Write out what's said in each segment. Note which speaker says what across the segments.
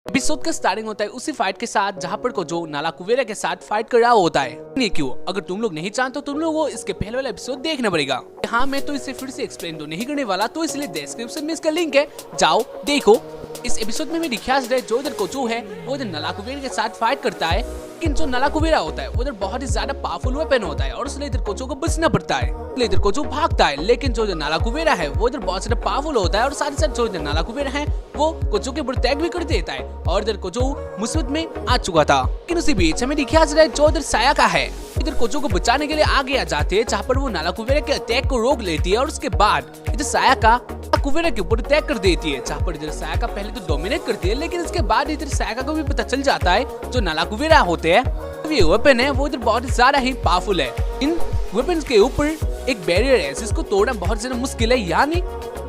Speaker 1: Episode का starting होता है उसी फाइट के साथ जहाँ पर कोजो नालाकुवेरा के साथ फाइट कर रहा होता है। ये क्यों? अगर तुम लोग नहीं जानते तो तुम लोगों को इसके पहले वाला एपिसोड देखना पड़ेगा। हाँ, मैं तो इसे फिर से एक्सप्लेन तो नहीं करने वाला, तो इसलिए डिस्क्रिप्शन में इसका लिंक है, जाओ देखो। इस एपिसोड में मेरी ख्याल है जो इधर कोजो है वो इधर नालाकुवेरा के साथ फाइट करता है, लेकिन जो नालाकुवेरा होता है वो इधर बहुत ही ज्यादा पावरफुल वेपन होता है और इसलिए इधर कोजो को बचना पड़ता है। इसलिए इधर कोजो भागता है, लेकिन जो इधर नालाकुवेरा है वो इधर बहुत ज्यादा पावरफुल होता है और साथ ही साथ जो इधर नालाकुवेरा है वो कोजो के ऊपर अटैक भी कर देता है और इधर कोजो मुसीबत में आ चुका था। लेकिन उसी बीच हमें दिखाया जा रहा है जो इधर सायाका है इधर कोजो को बचाने के लिए आगे आ जाते हैं, जहाँ पर वो नालाकुवेरा के अटैक को रोक लेती है और उसके बाद इधर सायाका नालाकुवेरा के ऊपर अटैक कर देती है, जहाँ पर इधर सायाका पहले तो डोमिनेट करती है, लेकिन इसके बाद इधर सायाका को भी पता चल जाता है जो नालाकुवेरा होते हैं ये वेपन है वो इधर बहुत ज्यादा ही पावरफुल है। इन वेपन्स के ऊपर एक बैरियर है जिसको तोड़ना बहुत ज्यादा मुश्किल है, यानी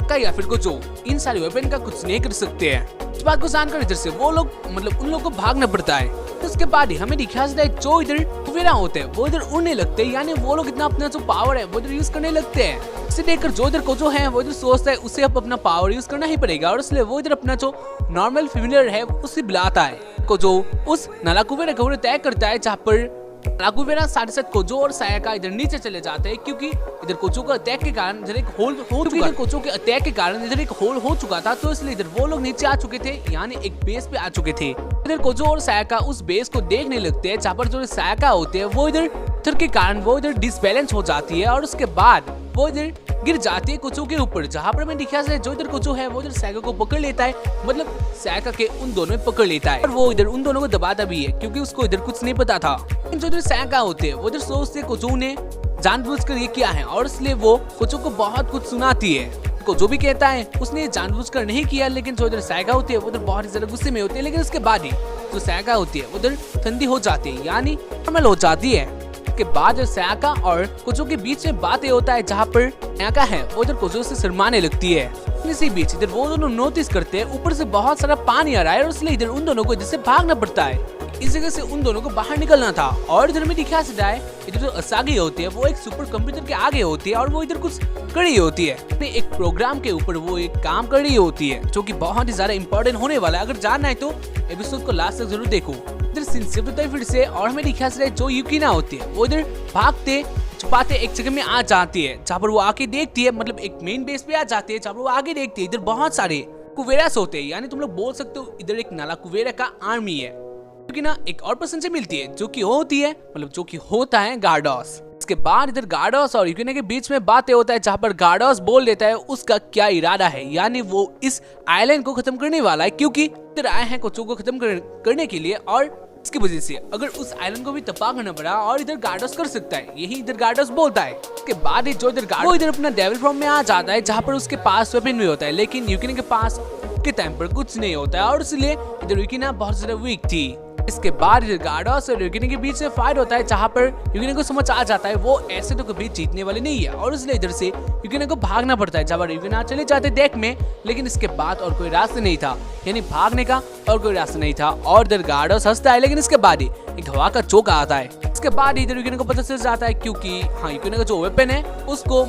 Speaker 1: का या फिर कोजो इन सारे वेपन का कुछ नहीं कर सकते हैं। इस बात को जानकर इधर से वो लोग उन लोगों को भागना पड़ता है। तो उसके बाद ही हमें दिखाया जाता है जो इधर कुवेरा होते हैं वो इधर उड़ने लगते हैं, यानी वो लोग इतना अपना जो पावर है वो इधर यूज करने लगते हैं। इसे देखकर जो इधर कोजो है वो इधर सोचता है उसे अब अपना पावर यूज करना ही पड़ेगा और इसलिए वो इधर अपना जो नॉर्मल फेमिलियर है उसे बुलाता है। कोजो उस नालाकुवेरा के ऊपर अटैक करता है, जहाँ पर नालाकुवेरा साथ साथ कोजो और सायाका इधर नीचे चले जाते हैं, क्योंकि इधर कोजो का अटैक के कारण इधर एक होल हो चुका, कोजो के अटैक के कारण इधर एक होल हो चुका था, तो इसलिए इधर वो लोग नीचे आ चुके थे, यानी एक बेस पे आ चुके थे। इधर कोजो और सायाका उस बेस को देखने लगते हैं, जहाँ पर जो सायाका होते हैं वो इधर पत्थर के कारण वो इधर डिसबैलेंस हो जाती है और उसके बाद वो इधर गिर जाती है कोजो के ऊपर, जहाँ पर मैं दिखा जो इधर कोजो है वो इधर सायाका को पकड़ लेता है, मतलब सायाका के उन दोनों में पकड़ लेता है और वो इधर उन दोनों को दबाता भी है, क्योंकि उसको इधर कुछ नहीं पता था। लेकिन जो इधर सायाका होते हैं वो इधर सोचते कोजो ने जानबूझकर ये किया है और इसलिए वो कोजो को बहुत कुछ सुनाती है। कोजो भी कहता है उसने जानबूझकर नहीं किया, लेकिन जो इधर सायाका होती है वो इधर बहुत ज्यादा गुस्से में होती है, लेकिन उसके बाद ही जो सायाका होती है उधर ठंडी हो जाती है, यानी नॉर्मल हो जाती है। के बाद सायाका और कोजो के बीच में बातें होता है, जहाँ पर सायाका है वो इधर कोजो से शर्माने लगती है। इसी बीच इधर वो दोनों नोटिस करते हैं ऊपर से बहुत सारा पानी आ रहा है और इसलिए इधर उन दोनों को इधर से भागना पड़ता है। इस जगह से उन दोनों को बाहर निकलना था और इधर में दिखा सकता है इधर जो असागी होती है वो एक सुपर कंप्यूटर के आगे होती है और वो इधर कुछ कर रही होती है, एक प्रोग्राम के ऊपर वो एक काम कर रही होती है जो कि बहुत ही ज्यादा इंपॉर्टेंट होने वाला है। अगर जानना है तो एपिसोड को लास्ट तक जरूर देखो। इधर सीन शिफ्ट होता है फिर से और हमें दिखा सकता है जो युकिना होती है वो इधर भागते छुपाते एक जगह में आ जाती है, जहाँ पर वो आके देखती है, मतलब एक मेन बेस पे आ जाती है, जहाँ पर वो आगे देखती है इधर बहुत सारे कुवेरास होते हैं, यानी तुम लोग बोल सकते हो इधर एक नालाकुवेरा का आर्मी है, क्योंकि ना एक और पर्सन से मिलती है जो कि होती है जो कि होता है गार्डोस। इसके बाद इधर गार्डोस और युकिना के बीच में बातें होता है, जहाँ पर गार्डोस बोल देता है उसका क्या इरादा है, यानी वो इस आइलैंड को खत्म करने वाला है, क्योंकि इधर आए हैं कोजो को खत्म करने के लिए और इसकी वजह से अगर उस आइलैंड को भी तबाह करना पड़ा और इधर गार्डोस कर सकता है, यही इधर गार्डोस बोलता है। उसके बाद जो इधर वो इधर अपना डेविल फॉर्म में आ जाता है, जहाँ पर उसके पास वेपन भी होता है, लेकिन युकिना के पास के टाइम पर कुछ नहीं होता है और इसलिए इधर युकिना बहुत ज्यादा वीक थी। इसके बाद इधर गार्डोस और युकिना के बीच में फाइट होता है, जहाँ पर युकिना को समझ आ जाता है वो ऐसे तो कभी जीतने वाले नहीं है और इसलिए इधर से युकिना को भागना पड़ता है, जहाँ पर युकिना चले जाते देख में, लेकिन इसके बाद और कोई रास्ता नहीं था, यानी भागने का और कोई रास्ता नहीं था और इधर गार्डोस हंसता है, लेकिन इसके बाद ही एक हवा का चौका आता है। इसके बाद इधर युकिना को पता चल जाता है, क्योंकि हाँ युकिना का जो वेपन है उसको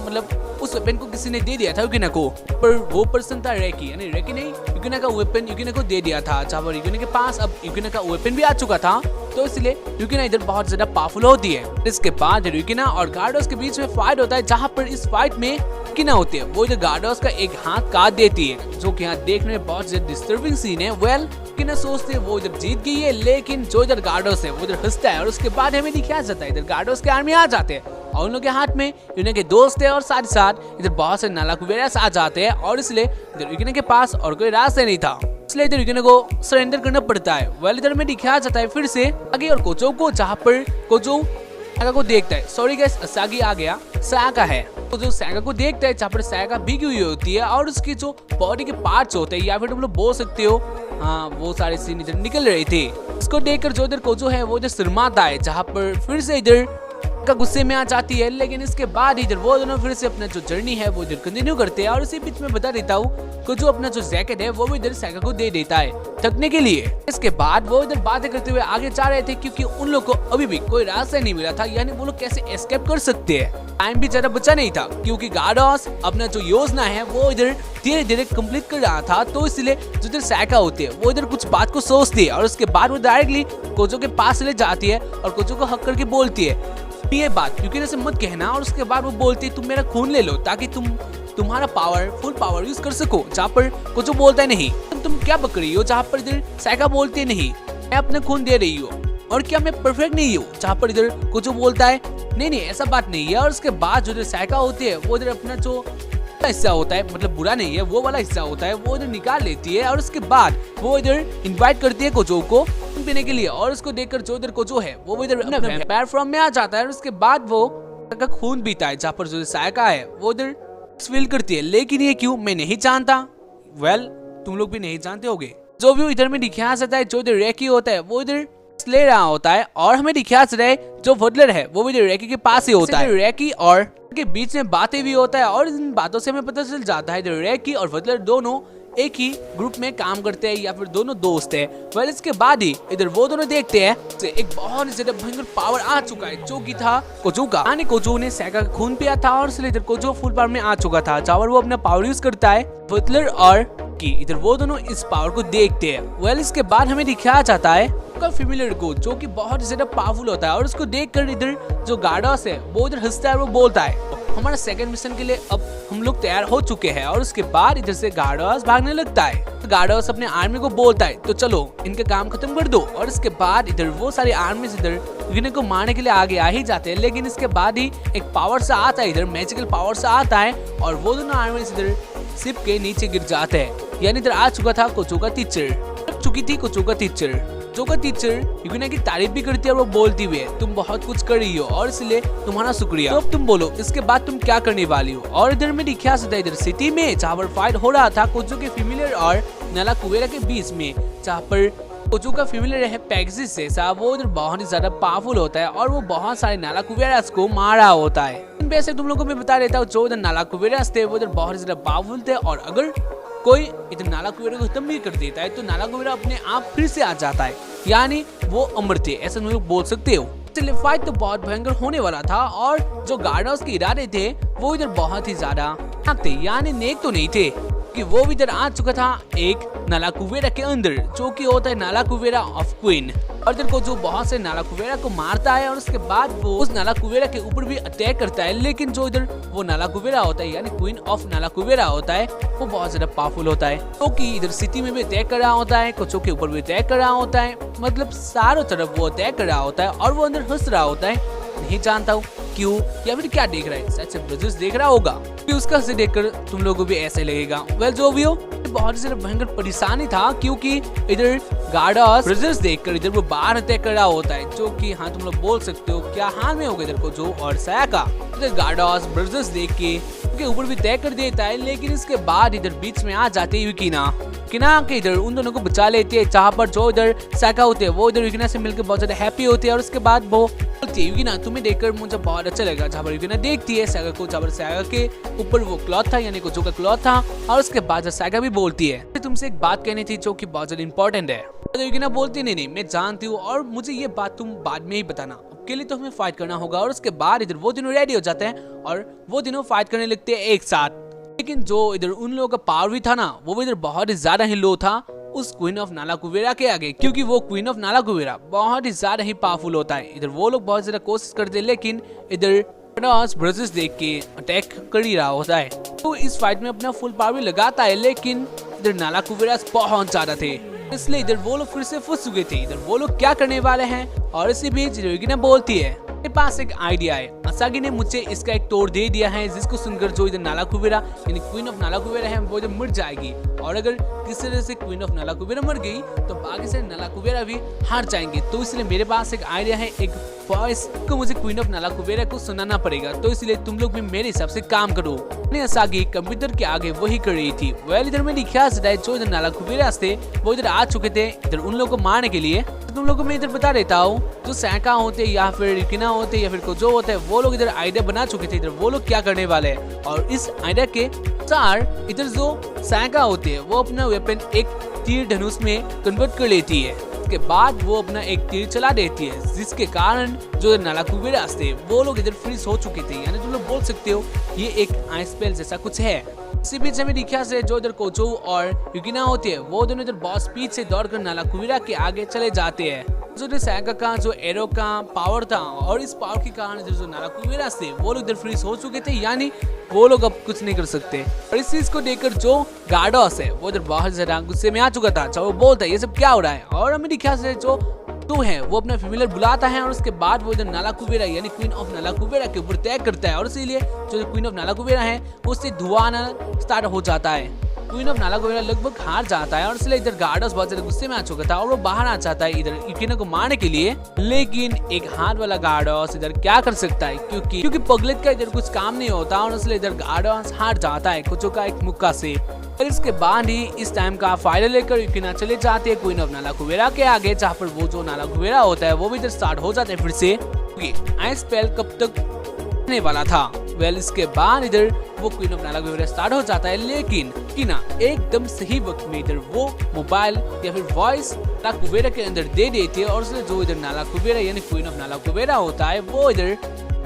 Speaker 1: उस वेपन को किसी ने दे दिया था युकिना को, पर वो पर्सन था रेकी, यानी रेकी ने युकिना का वेपन युकिना को दे दिया था, जहाँ पर युकिना के पास अब युकिना का वेपन भी आ चुका था, तो इसलिए युकिना इधर बहुत ज्यादा पावरफुल होती है। इसके बाद युकिना और गार्डोस के बीच में फाइट होता है, जहाँ पर इस फाइट में युकिना होती है वो इधर गार्डोस का एक हाथ काट देती है, जो कि यहाँ देखने में बहुत ज्यादा डिस्टर्बिंग सीन है। युकिना सोचते है वो इधर जीत गई है, लेकिन जो इधर गार्डोस है वो इधर हंसता है और उसके बाद हमें दिखाया जाता है इधर गार्डोस के आर्मी आ जाते हैं और उन लोगों के हाथ में युकिना के दोस्त है और साथ ही साथ इधर बहुत से नालाकुवेरास आ जाते हैं और इसलिए इधर युकिना के पास और कोई रास्ता नहीं था, इसलिए इधर युकिना को सरेंडर करना पड़ता है। इधर में दिखाया जाता है फिर से आगे और कोजो को, जहाँ पर कोजो सायाका को देखता है, सॉरी गाइस असागी आ गया, सायाका है तो जो सायाका को देखता है, जहाँ पर सायाका भीगी हुई होती है और उसकी जो बॉडी के पार्ट्स होते हैं या फिर तुम लोग बोल सकते हो हाँ वो सारे सीन इधर निकल रहे थे। इसको देखकर जो इधर कोजो है वो इधर शर्माता है, जहाँ पर फिर से इधर का गुस्से में आ जाती है, लेकिन इसके बाद इधर वो दोनों फिर से अपना जो जर्नी है वो इधर कंटिन्यू करते हैं और इसी बीच में बता देता हूँ कोजो अपना जो जैकेट है वो भी इधर सायाका को दे देता है थकने के लिए। इसके बाद वो इधर बातें करते हुए आगे जा रहे थे क्योंकि उन लोगों को अभी भी कोई रास्ता नहीं मिला था, यानी वो लोग कैसे एस्केप कर सकते हैं। टाइम भी ज्यादा बचा नहीं था क्योंकि गार्डोस अपना जो योजना है वो इधर धीरे धीरे कंप्लीट कर रहा था, तो इसलिए जो इधर सायका होती है वो इधर कुछ बात को सोचती है और उसके बाद वो डायरेक्टली कोजो के पास ले जाती है और कोजो को हक करके बोलती है ये बात क्योंकि ऐसे मत कहना। और उसके बाद वो बोलती है तुम मेरा खून ले लो ताकि तुम्हारा पावर फुल पावर यूज कर सको, जहाँ पर कोजो बोलता है नहीं तुम क्या बक रही हो, जहाँ पर इधर सायका बोलती है नहीं मैं अपना खून दे रही हूँ, और क्या मैं परफेक्ट नहीं हूँ, जहाँ पर इधर कोजो बोलता है नहीं ऐसा बात नहीं है। और उसके बाद जो इधर सायका होती है वो इधर अपना जो हिस्सा होता है, मतलब बुरा नहीं है वो वाला हिस्सा होता है, वो इधर निकाल लेती है और उसके बाद वो इधर इनवाइट करती है कोजो को पीने के लिए। और उसको देखकर जो इधर कोजो है वो इधर अपना वैम्पायर फॉर्म में आ जाता है और उसके बाद वो का खून पीता है, जहाँ पर जो सायका है वो इधर फील करती है। लेकिन ये क्यों मैं नहीं जानता, वेल तुम लोग भी नहीं जानते होगे। जो भी इधर में दिखाया जाता है जो इधर रेकी होता है वो इधर ले रहा होता है और हमें दिखाया जाता है जो वडलर है वो भी इधर रेकी के पास ही होता है। रेकी और के बीच में बातें भी होता है और इन बातों से हमें पता चल जाता है इधर रेकी और वडलर दोनों एक ही ग्रुप में काम करते हैं या फिर दोनों दोस्त हैं। वेल इसके बाद ही इधर वो दोनों देखते हैं एक बहुत ज्यादा भयंकर पावर आ चुका है जो कि था कोजो का, यानी कोजो ने सायका का खून पिया था और इसलिए इधर कोजो फुल पावर में आ चुका था, जहाँ पर वो अपना पावर यूज करता है। वडलर और की इधर वो दोनों इस पावर को देखते हैं। वेल इसके बाद हमें दिखाया जाता है फेमिलियर को जो कि बहुत ज्यादा पावरफुल होता है और उसको देखकर इधर जो गार्डोस है वो इधर हंसता है और वो बोलता है हमारा सेकंड मिशन के लिए अब हम लोग तैयार हो चुके हैं। और उसके बाद इधर से गार्डोस भागने लगता है। तो गार्डोस अपने आर्मी को बोलता है तो चलो इनका काम खत्म कर दो। और इसके बाद इधर वो सारी आर्मी इधर विनय को मारने के लिए आगे आ ही जाते हैं, लेकिन इसके बाद ही एक पावर सा आता है, इधर मैजिकल पावर सा आता है और वो दोनों आर्मी इधर शिप के नीचे गिर जाते हैं। यानी इधर आ चुका था कोजो का टीचर, चुकी थी कोजो का टीचर। जो का टीचर युकिना की तारीफ भी करती है और वो बोलती हुई है तुम बहुत कुछ कर रही हो और इसलिए तुम्हारा शुक्रिया। तो अब तुम बोलो इसके बाद तुम क्या करने वाली हो। और इधर में दिखाया जाता है इधर सिटी में जहाँ पर फाइट हो रहा था कोजो के फेमिलियर और नाला कुवेरा के बीच में, जहाँ पर कोजो का फेमिलियर है पैगजिस जैसा, वो इधर बहुत ही ज्यादा पावरफुल होता है और वो बहुत सारे नाला कुवेरास को मारा होता है। वैसे तुम लोगों को मैं बता देता हूँ जो इधर नाला कुवेरास थे वो इधर बहुत ज्यादा पावरफुल थे और अगर कोई इधर नाला कुवेरा को खत्म भी कर देता है तो नाला कुवेरा अपने आप फिर से आ जाता है, यानी वो अमर थे, ऐसा तुम लोग बोल सकते हो। इसलिए फाइट तो बहुत भयंकर होने वाला था और जो गार्डोस के इरादे थे वो इधर बहुत ही ज्यादा थे, यानी नेक तो नहीं थे कि वो भी इधर आ चुका था एक नाला कुवेरा के अंदर जो कि होता है नाला कुवेरा ऑफ क्वीन। और इधर को जो बहुत से नाला कुवेरा को मारता है और उसके बाद वो उस नाला कुवेरा के ऊपर भी अटैक करता है, लेकिन जो इधर वो नाला कुवेरा होता है यानी क्वीन ऑफ नाला कुवेरा होता है वो बहुत ज्यादा पावरफुल होता है, क्योंकि इधर सिटी में भी अटैक कर रहा होता है, कोचो के ऊपर भी अटैक कर रहा होता है, मतलब चारों तरफ वो अटैक कर रहा होता है और वो अंदर हंस रहा होता है। नहीं जानता हूँ क्यों या फिर क्या देख रहा है, शायद से ब्रजर्स देख रहा होगा, उसका से देखकर तुम लोगों को भी ऐसे लगेगा। वेल जो भी हो बहुत ज्यादा भयंकर परेशानी था क्योंकि इधर गार्डोस ब्रजर्स देखकर इधर वो बाहर अटैक कर रहा होता है, जो कि हाँ तुम लोग बोल सकते हो क्या हाल में होगा इधर को जो और सायका। इधर गार्डोस ब्रजर्स देख के उनके ऊपर भी तय कर देता है, लेकिन इसके बाद इधर बीच में आ जाते हैं युकिना के इधर उन दोनों को बचा लेते हैं, जहाँ पर जो इधर सायका होते हैं वो इधर युकिना से मिलकर बहुत ज्यादा हैप्पी होते हैं। और उसके बाद वो बोलती है युकिना तुम्हें देखकर मुझे बहुत अच्छा लगा, जहाँ पर युकिना देखती है सायका को, जहाँ पर सायका के ऊपर वो क्लॉथ था यानी कोजो का क्लॉथ था। और उसके बाद सायका भी बोलती है तुमसे एक बात कहनी थी जो कि बहुत ज्यादा इंपॉर्टेंट है। तो युकिना बोलती नहीं मैं जानती हूँ और मुझे ये बात तुम बाद में ही बताना, के लिए तो हमें फाइट करना होगा। और उसके बाद इधर वो दोनों रेडी हो जाते हैं और वो दोनों फाइट करने लगते हैं एक साथ। लेकिन जो इधर उन लोगों का पावर भी था ना वो इधर बहुत ही ज्यादा ही लो था उस क्वीन ऑफ नाला कुवेरा के आगे, क्योंकि वो क्वीन ऑफ नाला कुवेरा बहुत ही ज्यादा ही पावरफुल होता है। इधर वो लोग बहुत ज्यादा कोशिश करते हैं, लेकिन इधर ब्रजर्स देख के अटैक कर ही रहा होता है, तो इस फाइट में अपना फुल पावर भी लगाता है, लेकिन इधर नाला कुवेरा बहुत ज्यादा थे, इसलिए इधर वो लोग फिर से फंस चुके थे। इधर वो लोग क्या करने वाले हैं। और इसी बीच युकिना बोलती है मेरे पास एक आइडिया है, असागी ने मुझे इसका एक तोड़ दे दिया है, जिसको सुनकर जो इधर नाला कुवेरा यानी क्वीन ऑफ नाला कुवेरा है वो जब मर जाएगी, और अगर किसी तरह से क्वीन ऑफ नाला कुवेरा मर गई तो बाकी सारे नाला कुवेरा भी हार जाएंगे। तो इसलिए मेरे पास एक आइडिया है, एक वॉइस को मुझे क्वीन ऑफ नाला कुवेरा को सुनाना पड़ेगा, तो इसलिए तुम लोग भी मेरे हिसाब से काम करो। असागी कंप्यूटर के आगे वही कर रही थी। वेल इधर में लिखा जो इधर नाला कुवेरा थे वो इधर आ चुके थे इधर उन लोगों को मारने के लिए। तो तुम लोगों को मैं इधर बता देता हूँ, जो सायका होते या फिर युकिना होते या फिर कोजो होते हैं वो लोग इधर आइडिया बना चुके थे, इधर वो लोग क्या करने वाले हैं। और इस आइडिया के अनुसार इधर जो सायका होते हैं वो अपना वेपन एक तीर धनुष में कन्वर्ट कर लेती है। इसके बाद वो अपना एक तीर चला देती है, जिसके कारण जो नाला कुबेरा थे वो लोग इधर फ्रीज हो चुके थे। यानी तुम लोग बोल सकते हो ये एक आइस स्पेल जैसा कुछ है। इसी बीच हमें दिखा से जो इधर कोचो और युकिना होती है वो दोनों इधर बहुत स्पीड से दौड़कर नाला कुबेरा के आगे चले जाते हैं। जो सायका का जो एरो का पावर था और इस पावर के कारण जो नाला कुबेरा थे वो लोग इधर फ्रीज हो चुके थे, यानी वो लोग अब कुछ नहीं कर सकते। और इस चीज को देखकर जो गार्डोस है वो इधर बहुत ज्यादा गुस्से में आ चुका था। वो बोलता है ये सब क्या हो रहा है, और हमें दिखा से जो तो है वो अपना फेमिलियर बुलाता है और उसके बाद वो इधर नाला कुबेरा यानी क्वीन ऑफ नाला कुबेरा के ऊपर अटैक करता है। और इसीलिए जो क्वीन ऑफ नाला कुबेरा है उससे धुआं आना स्टार्ट हो जाता है। क्वीन ऑफ नाला कुबेरा लगभग हार जाता है और इसलिए इधर गार्डोस बहुत ज्यादा गुस्से में आ चुका था और वो बाहर आ जाता है इधर युकिना को मारने के लिए। लेकिन एक हाथ वाला गार्डोस इधर क्या कर सकता है, क्योंकि पगलेट का इधर कुछ काम नहीं होता और इसलिए इधर गार्डोस हार जाता है कोचो का एक मुक्का से। और इसके बाद ही इस टाइम का फायदा लेकर युकिना चले जाती है क्वीन ऑफ नाला कुबेरा के आगे, जहाँ पर वो जो नाला कुबेरा होता है वो भी इधर स्टार्ट हो जाता है फिर से। आइस स्पेल कब तक होने वाला था। इसके बाद इधर वो क्वीन ऑफ नाला कुबेरा स्टार्ट हो जाता है, लेकिन युकिना एकदम सही वक्त में इधर वो मोबाइल या फिर वॉइस नाला कुबेरा के अंदर दे देती है और उससे जो इधर नाला कुबेरा यानी क्वीन ऑफ नाला कुबेरा होता है वो इधर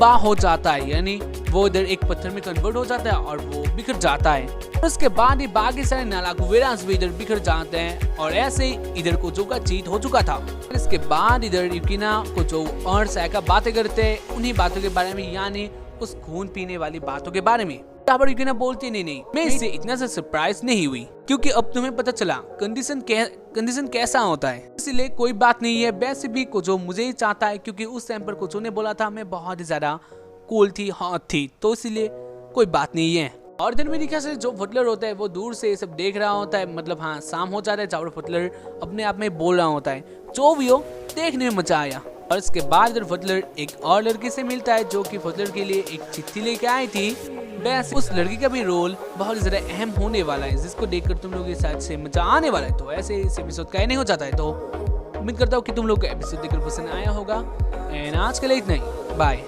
Speaker 1: बा हो जाता है, यानी वो इधर एक पत्थर में कन्वर्ट हो जाता है और वो बिखर जाता है। और उसके बाद ही बाकी सारे नाला कुबेरास भी इधर बिखर जाते हैं और ऐसे ही इधर कोचो का जीत हो चुका था। इसके बाद इधर युकिना कोचो और सायका बातें करते हैं उन्हीं बातों के बारे में, यानी उस खून पीने वाली बातों के बारे में। यहाँ पर युकिना बोलती नहीं, मैं इससे इतना सा सरप्राइज नहीं हुई क्योंकि अब तुम्हें पता चला कंडीशन कैसा होता है, इसलिए कोई बात नहीं है। वैसे भी कोचो मुझे ही चाहता है क्योंकि उस टाइम पर कोचो ने बोला था मैं बहुत ही ज्यादा कूल थी, हॉट थी, तो इसलिए कोई बात नहीं है। और दिन में दिखा से जो फटलर होता है वो दूर से ये सब देख रहा होता है, मतलब हाँ शाम हो जाता है जहाँ पर फटलर अपने आप में बोल रहा होता है। जो भी हो देखने में मजा आया। और इसके बाद इधर फटलर एक और लड़की से मिलता है जो कि फटलर के लिए एक चिट्ठी लेके आई थी। बस उस लड़की का भी रोल बहुत ज्यादा अहम होने वाला है, जिसको देखकर तुम लोग के साथ से मजा आने वाला है। तो ऐसे इस एपिसोड का नहीं हो जाता है, तो उम्मीद करता हूँ कि तुम लोग को एपिसोड देखकर पसंद आया होगा। एंड आज के लिए इतना ही, बाय।